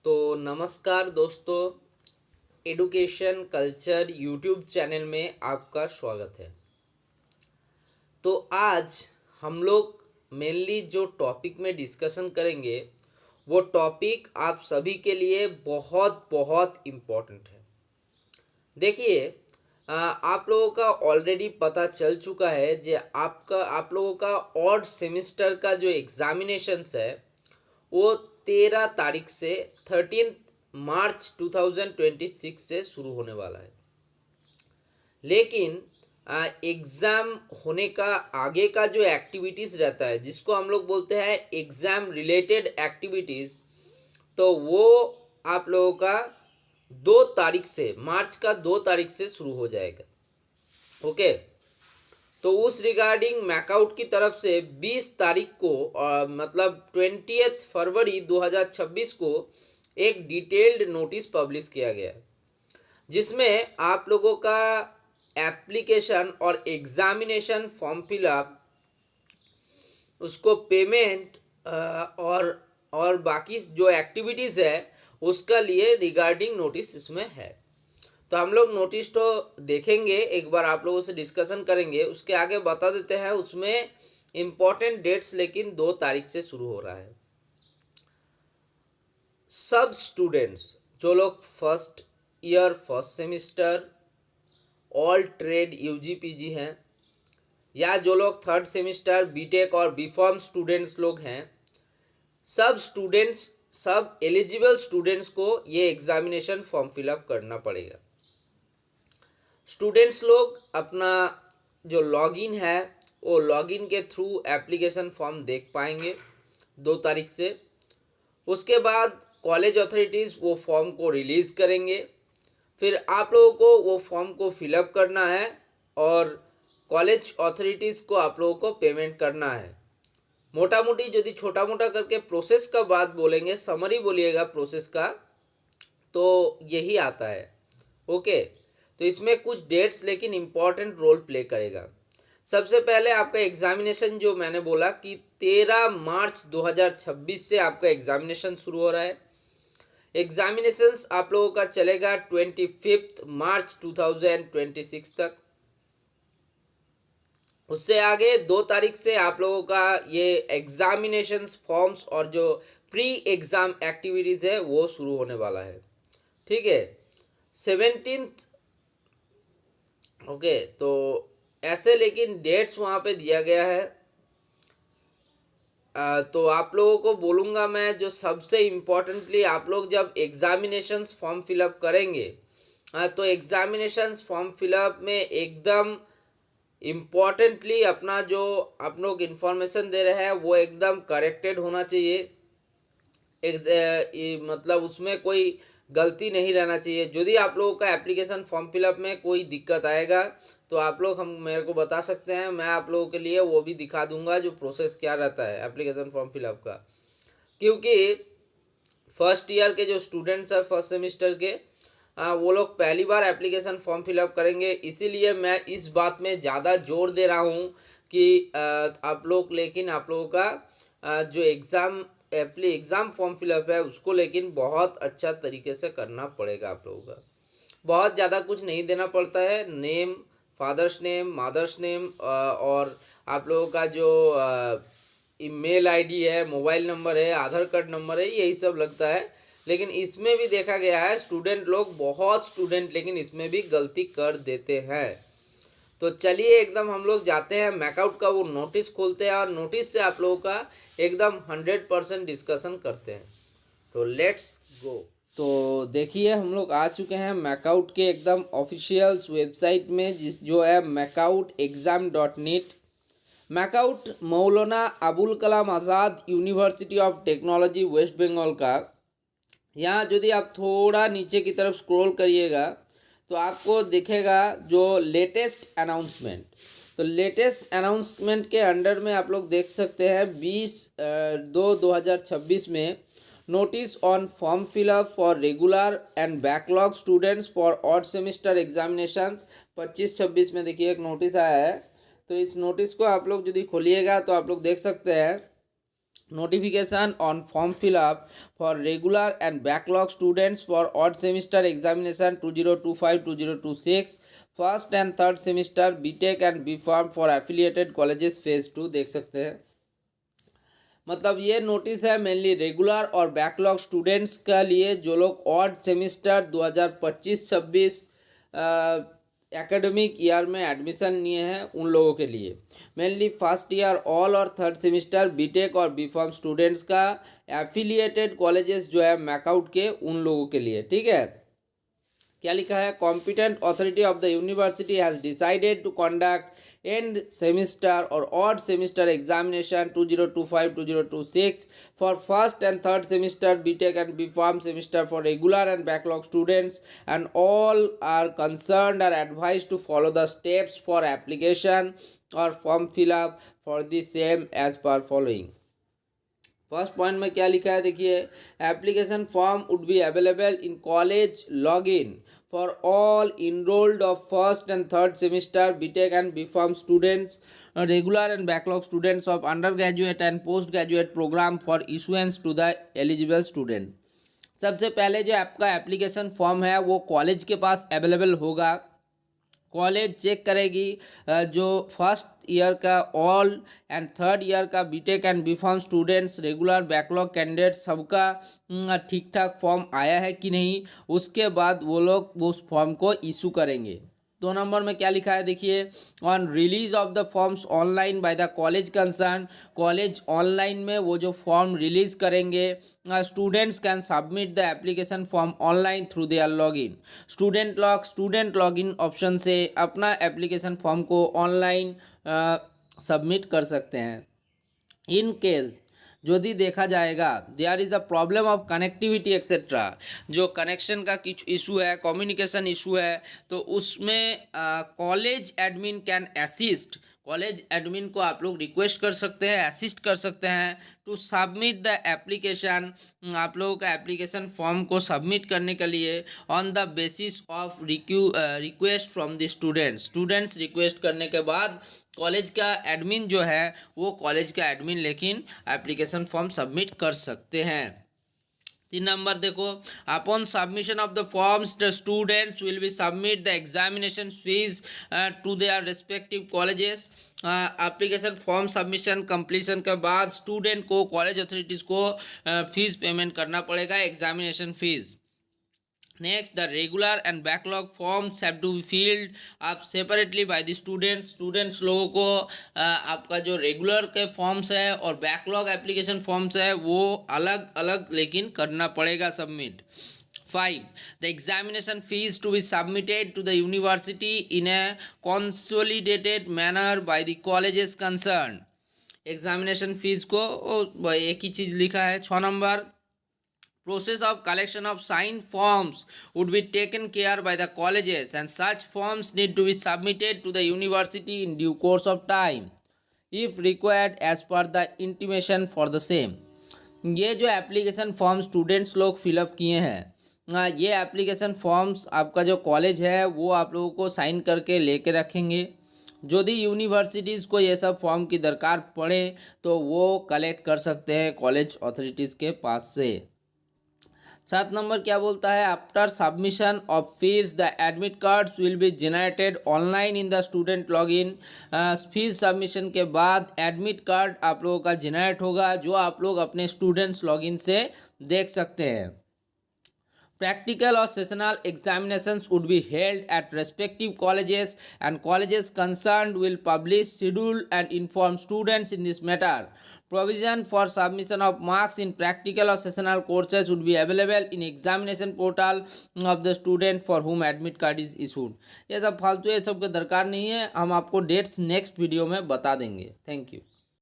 तो नमस्कार दोस्तों, एडुकेशन कल्चर यूट्यूब चैनल में आपका स्वागत है। तो आज हम लोग मेनली जो टॉपिक में डिस्कशन करेंगे वो टॉपिक आप सभी के लिए बहुत बहुत इम्पोर्टेंट है। देखिए, आप लोगों का ऑलरेडी पता चल चुका है जो आप लोगों का ऑड सेमिस्टर का जो एग्जामिनेशंस है वो 13 तारीख से 13 मार्च 2026 से शुरू होने वाला है। लेकिन एग्ज़ाम होने का आगे का जो एक्टिविटीज़ रहता है जिसको हम लोग बोलते हैं एग्ज़ाम रिलेटेड एक्टिविटीज़, तो वो आप लोगों का 2 तारीख से मार्च का 2 तारीख से शुरू हो जाएगा। ओके, तो उस रिगार्डिंग मैकआउट की तरफ से 20 तारीख को मतलब 20 फरवरी 2026 को एक डिटेल्ड नोटिस पब्लिश किया गया जिसमें आप लोगों का एप्लीकेशन और एग्जामिनेशन फॉर्म फिलअप, उसको पेमेंट और बाकी जो एक्टिविटीज़ है उसका लिए रिगार्डिंग नोटिस इसमें है। तो हम लोग नोटिस तो देखेंगे, एक बार आप लोगों से डिस्कशन करेंगे, उसके आगे बता देते हैं उसमें इम्पॉर्टेंट डेट्स लेकिन 2 तारीख से शुरू हो रहा है। सब स्टूडेंट्स जो लोग first year first semester all trade UG PG हैं या जो लोग थर्ड सेमिस्टर बीटेक और बीफॉर्म स्टूडेंट्स लोग हैं, सब एलिजिबल स्टूडेंट्स को ये एग्जामिनेशन फॉर्म फिलअप करना पड़ेगा। स्टूडेंट्स लोग अपना जो लॉगिन है वो लॉगिन के थ्रू एप्लीकेशन फॉर्म देख पाएंगे 2 तारीख से। उसके बाद कॉलेज अथॉरिटीज़ वो फॉर्म को रिलीज़ करेंगे, फिर आप लोगों को वो फॉर्म को फिलअप करना है और कॉलेज अथॉरिटीज़ को आप लोगों को पेमेंट करना है। मोटा मोटी यदि छोटा मोटा करके प्रोसेस का बात बोलेंगे, समरी बोलिएगा प्रोसेस का, तो यही आता है। ओके, तो इसमें कुछ डेट्स लेकिन इम्पॉर्टेंट रोल प्ले करेगा। सबसे पहले आपका एग्जामिनेशन जो मैंने बोला कि 13 मार्च 2026 से आपका एग्जामिनेशन शुरू हो रहा है। एग्जामिनेशंस आप लोगों का चलेगा 25 मार्च 2026 तक। उससे आगे 2 तारीख से आप लोगों का ये एग्जामिनेशंस फॉर्म्स और जो प्री एग्ज़ाम एक्टिविटीज़ है वो शुरू होने वाला है। ठीक है, 17। ओके, तो ऐसे लेकिन डेट्स वहाँ पे दिया गया है। तो आप लोगों को बोलूँगा मैं, जो सबसे इम्पोर्टेंटली आप लोग जब एग्ज़ामिनेशंस फॉर्म फिलअप करेंगे तो एग्ज़ामिनेशंस फॉर्म फिलअप में एकदम इम्पॉर्टेंटली अपना जो आप लोग इन्फॉर्मेशन दे रहे हैं वो एकदम करेक्टेड होना चाहिए। मतलब उसमें कोई गलती नहीं रहना चाहिए। यदि आप लोगों का एप्लीकेशन फॉर्म फिलअप में कोई दिक्कत आएगा तो आप लोग मेरे को बता सकते हैं, मैं आप लोगों के लिए वो भी दिखा दूंगा जो प्रोसेस क्या रहता है एप्लीकेशन फॉर्म फिलअप का। क्योंकि फर्स्ट ईयर के जो स्टूडेंट्स हैं फर्स्ट सेमिस्टर के, वो लोग पहली बार एप्लीकेशन फॉर्म फिलअप करेंगे, इसीलिए मैं इस बात में ज़्यादा जोर दे रहा हूँ कि आप लोगों का जो एग्ज़ाम फॉर्म फिलअप है उसको लेकिन बहुत अच्छा तरीके से करना पड़ेगा। आप लोगों का बहुत ज़्यादा कुछ नहीं देना पड़ता है, name, father's name, mother's name और आप लोगों का जो ईमेल आईडी है, मोबाइल नंबर है, आधार कार्ड नंबर है, यही सब लगता है। लेकिन इसमें भी देखा गया है बहुत स्टूडेंट लेकिन इसमें भी गलती कर देते हैं। तो चलिए एकदम हम लोग जाते हैं, मैकआउट का वो नोटिस खोलते हैं और नोटिस से आप लोगों का एकदम 100% डिस्कशन करते हैं। तो लेट्स गो। तो देखिए, हम लोग आ चुके हैं मैकआउट के एकदम ऑफिशियल वेबसाइट में, जो है macautexam.net। MAKAUT Maulana Abul Kalam Azad University of Technology West Bengal का। यहाँ यदि आप थोड़ा नीचे की तरफ स्क्रॉल करिएगा तो आपको दिखेगा जो लेटेस्ट अनाउंसमेंट। तो लेटेस्ट अनाउंसमेंट के अंडर में आप लोग देख सकते हैं 20/2/2026 में notice on form fill up for regular and backlog students for odd semester examinations 25-26 में देखिए एक नोटिस आया है। तो इस नोटिस को आप लोग यदि खोलिएगा तो आप लोग देख सकते हैं notification on form fill up for regular and backlog students for odd semester examination 2025-2026 first and third semester BTech and B pharm for affiliated colleges phase 2 देख सकते हैं। मतलब ये नोटिस है मेनली रेगुलर और बैकलॉग स्टूडेंट्स के लिए जो लोग ऑड सेमिस्टर 2025-26 एकेडमिक ईयर में एडमिशन लिए हैं उन लोगों के लिए। मेनली फर्स्ट ईयर ऑल और थर्ड सेमिस्टर बीटेक और बी फार्म स्टूडेंट्स का एफिलिएटेड कॉलेजेस जो है मैकआउट के उन लोगों के लिए। ठीक है, क्या लिखा है, competent authority of the university has decided to conduct end semester और odd semester examination 2025-2026 for first and third semester BTech and B pharm semester for regular and backlog students and all are concerned are advise to follow the steps for application और form fill up for the same as per following. First point में क्या लिखा है देखिए, application form would be available in college login for all enrolled of first and third semester BTech and B pharm students regular and backlog students of under graduate and post graduate program for issuance to the eligible student. सबसे पहले जो आपका application form है वो college के पास available होगा। College check करेगी जो फर्स्ट ईयर का ऑल एंड थर्ड ईयर का BTech and B pharm students regular backlog candidate सबका ठीक ठाक फॉर्म आया है कि नहीं, उसके बाद वो लोग उस फॉर्म को इशू करेंगे। 2 नंबर में क्या लिखा है देखिए, on release of the forms online by the college concern, college online में वो जो फॉर्म रिलीज करेंगे students can submit the application form online through their login. Student login option से अपना एप्लीकेशन फॉर्म को ऑनलाइन सबमिट कर सकते हैं। इन केस यदि देखा जाएगा there is a problem of connectivity etcetera, जो कनेक्शन का कुछ इशू है, कम्युनिकेशन इशू है, तो उसमें college admin can assist. College admin को आप लोग रिक्वेस्ट कर सकते हैं, असिस्ट कर सकते हैं टू सबमिट द एप्लीकेशन। आप लोगों का एप्लीकेशन फॉर्म को सबमिट करने के लिए on the basis of request from the students request करने के बाद कॉलेज का एडमिन जो है वो कॉलेज का एडमिन लेकिन एप्लीकेशन फॉर्म सबमिट कर सकते हैं। 3 नंबर देखो, upon submission of the forms the students will be submit the examination fees to their respective colleges. Application form submission completion के बाद स्टूडेंट को कॉलेज अथॉरिटीज़ को फीस पेमेंट करना पड़ेगा, examination fees. Next, the regular and backlog forms have to be filled आप separately by the students लोगों को आपका जो रेगुलर के फॉर्म्स है और बैकलॉग एप्लीकेशन फॉर्म्स है वो अलग अलग लेकिन करना पड़ेगा submit. 5. The examination fees to be submitted to the university in a consolidated manner by the colleges concerned. Examination fees को एक ही चीज़ लिखा है। 6 number, process of collection of signed forms would be taken care by the colleges and such forms need to be submitted to the university in due course of time if required as per the intimation for the same। ये जो application form students लोग fill up किए हैं ये application forms आपका जो college है वो आप लोगों को साइन करके लेके रखेंगे। यदि यूनिवर्सिटीज़ को ये सब फॉर्म की दरकार पड़े तो वो कलेक्ट कर सकते हैं कॉलेज अथॉरिटीज़ के पास से। 7 नंबर क्या बोलता है, after submission of fees the admit cards will be generated online in the student login. Fees submission के बाद एडमिट कार्ड आप लोगों का जनरेट होगा जो आप लोग अपने स्टूडेंट्स लॉगिन से देख सकते हैं। Practical or sessional examinations would be held at respective colleges and colleges concerned will publish schedule and inform students in this matter. Provision for submission of marks in practical or sessional courses would be available in examination portal of the student for whom admit card is issued. ये सब फालतू ये सब का दरकार नहीं है, हम आपको डेट्स नेक्स्ट वीडियो में बता देंगे। Thank you.